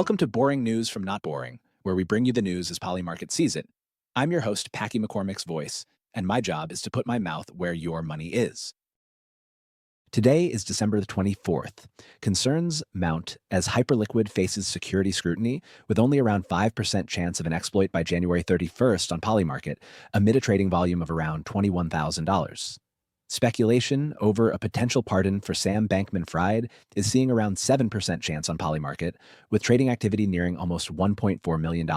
Welcome to Boring News from Not Boring, where we bring you the news as Polymarket sees it. I'm your host, Packy McCormick's voice, and my job is to put my mouth where your money is. Today is December the 24th. Concerns mount as Hyperliquid faces security scrutiny with only around 5% chance of an exploit by January 31st on Polymarket, amid a trading volume of around $21,000. Speculation over a potential pardon for Sam Bankman-Fried is seeing around 7% chance on Polymarket, with trading activity nearing almost $1.4 million.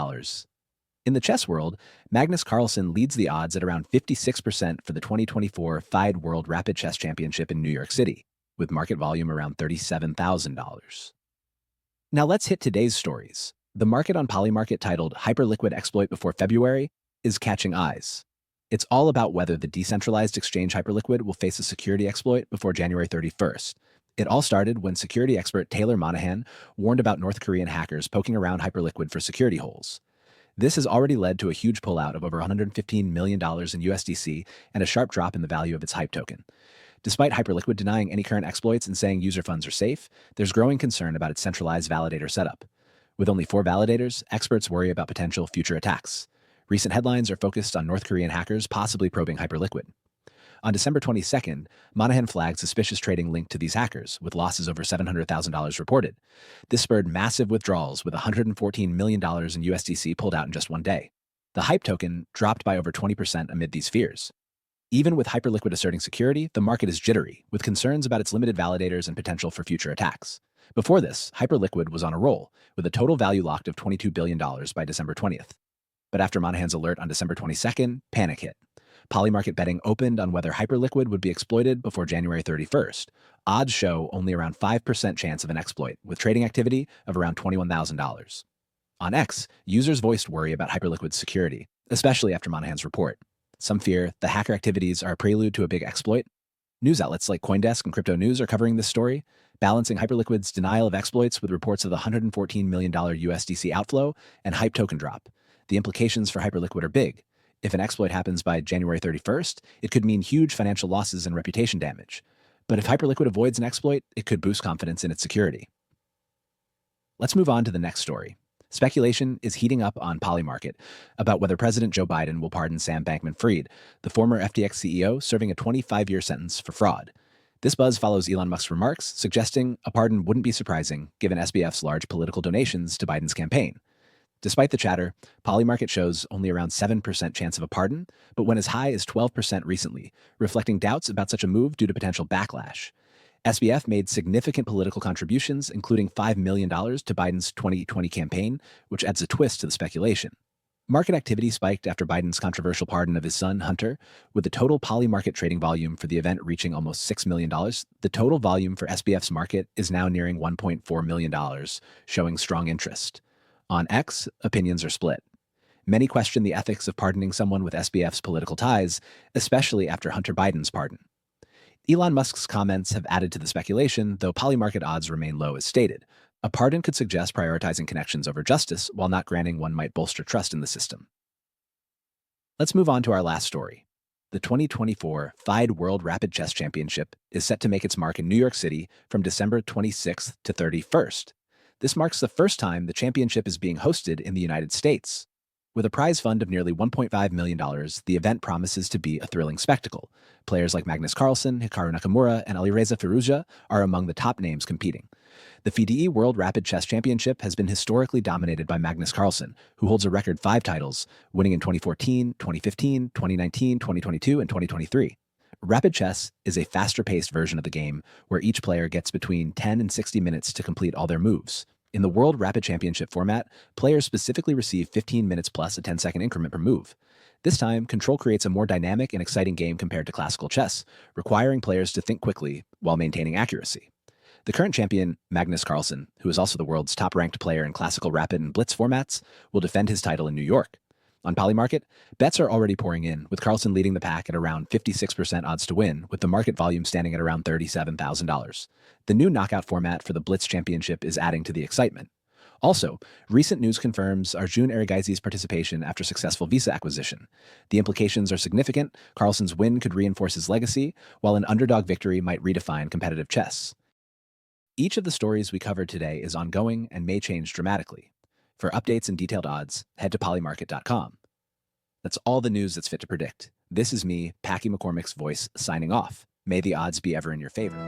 In the chess world, Magnus Carlsen leads the odds at around 56% for the 2024 FIDE World Rapid Chess Championship in New York City, with market volume around $37,000. Now let's hit today's stories. The market on Polymarket, titled Hyperliquid Exploit Before February, is catching eyes. It's all about whether the decentralized exchange Hyperliquid will face a security exploit before January 31st. It all started when security expert Taylor Monahan warned about North Korean hackers poking around Hyperliquid for security holes. This has already led to a huge pullout of over $115 million in USDC and a sharp drop in the value of its HYPE token. Despite Hyperliquid denying any current exploits and saying user funds are safe, there's growing concern about its centralized validator setup. With only 4 validators, experts worry about potential future attacks. Recent headlines are focused on North Korean hackers possibly probing Hyperliquid. On December 22nd, Monahan flagged suspicious trading linked to these hackers, with losses over $700,000 reported. This spurred massive withdrawals, with $114 million in USDC pulled out in just one day. The HYPE token dropped by over 20% amid these fears. Even with Hyperliquid asserting security, the market is jittery, with concerns about its limited validators and potential for future attacks. Before this, Hyperliquid was on a roll, with a total value locked of $22 billion by December 20th. But after Monahan's alert on December 22nd, panic hit. Polymarket betting opened on whether Hyperliquid would be exploited before January 31st. Odds show only around 5% chance of an exploit, with trading activity of around $21,000. On X, users voiced worry about Hyperliquid's security, especially after Monahan's report. Some fear the hacker activities are a prelude to a big exploit. News outlets like CoinDesk and Crypto News are covering this story, balancing Hyperliquid's denial of exploits with reports of the $114 million USDC outflow and HYPE token drop. The implications for Hyperliquid are big. If an exploit happens by January 31st, it could mean huge financial losses and reputation damage. But if Hyperliquid avoids an exploit, it could boost confidence in its security. Let's move on to the next story. Speculation is heating up on Polymarket about whether President Joe Biden will pardon Sam Bankman-Fried, the former FTX CEO serving a 25-year sentence for fraud. This buzz follows Elon Musk's remarks, suggesting a pardon wouldn't be surprising given SBF's large political donations to Biden's campaign. Despite the chatter, Polymarket shows only around 7% chance of a pardon, but went as high as 12% recently, reflecting doubts about such a move due to potential backlash. SBF made significant political contributions, including $5 million to Biden's 2020 campaign, which adds a twist to the speculation. Market activity spiked after Biden's controversial pardon of his son, Hunter, with the total Polymarket trading volume for the event reaching almost $6 million. The total volume for SBF's market is now nearing $1.4 million, showing strong interest. On X, opinions are split. Many question the ethics of pardoning someone with SBF's political ties, especially after Hunter Biden's pardon. Elon Musk's comments have added to the speculation, though Polymarket odds remain low as stated. A pardon could suggest prioritizing connections over justice, while not granting one might bolster trust in the system. Let's move on to our last story. The 2024 FIDE World Rapid Chess Championship is set to make its mark in New York City from December 26th to 31st. This marks the first time the championship is being hosted in the United States. With a prize fund of nearly $1.5 million, the event promises to be a thrilling spectacle. Players like Magnus Carlsen, Hikaru Nakamura, and Alireza Firouzja are among the top names competing. The FIDE World Rapid Chess Championship has been historically dominated by Magnus Carlsen, who holds a record 5 titles, winning in 2014, 2015, 2019, 2022, and 2023. Rapid chess is a faster-paced version of the game where each player gets between 10 and 60 minutes to complete all their moves. In the World Rapid Championship format, players specifically receive 15 minutes plus a 10-second increment per move. This time, Control creates a more dynamic and exciting game compared to classical chess, requiring players to think quickly while maintaining accuracy. The current champion, Magnus Carlsen, who is also the world's top-ranked player in classical rapid and blitz formats, will defend his title in New York. On Polymarket, bets are already pouring in, with Carlsen leading the pack at around 56% odds to win, with the market volume standing at around $37,000. The new knockout format for the Blitz Championship is adding to the excitement. Also, recent news confirms Arjun Erigaisi's participation after successful Visa acquisition. The implications are significant. Carlsen's win could reinforce his legacy, while an underdog victory might redefine competitive chess. Each of the stories we covered today is ongoing and may change dramatically. For updates and detailed odds, head to polymarket.com. That's all the news that's fit to predict. This is me, Packy McCormick's voice, signing off. May the odds be ever in your favor.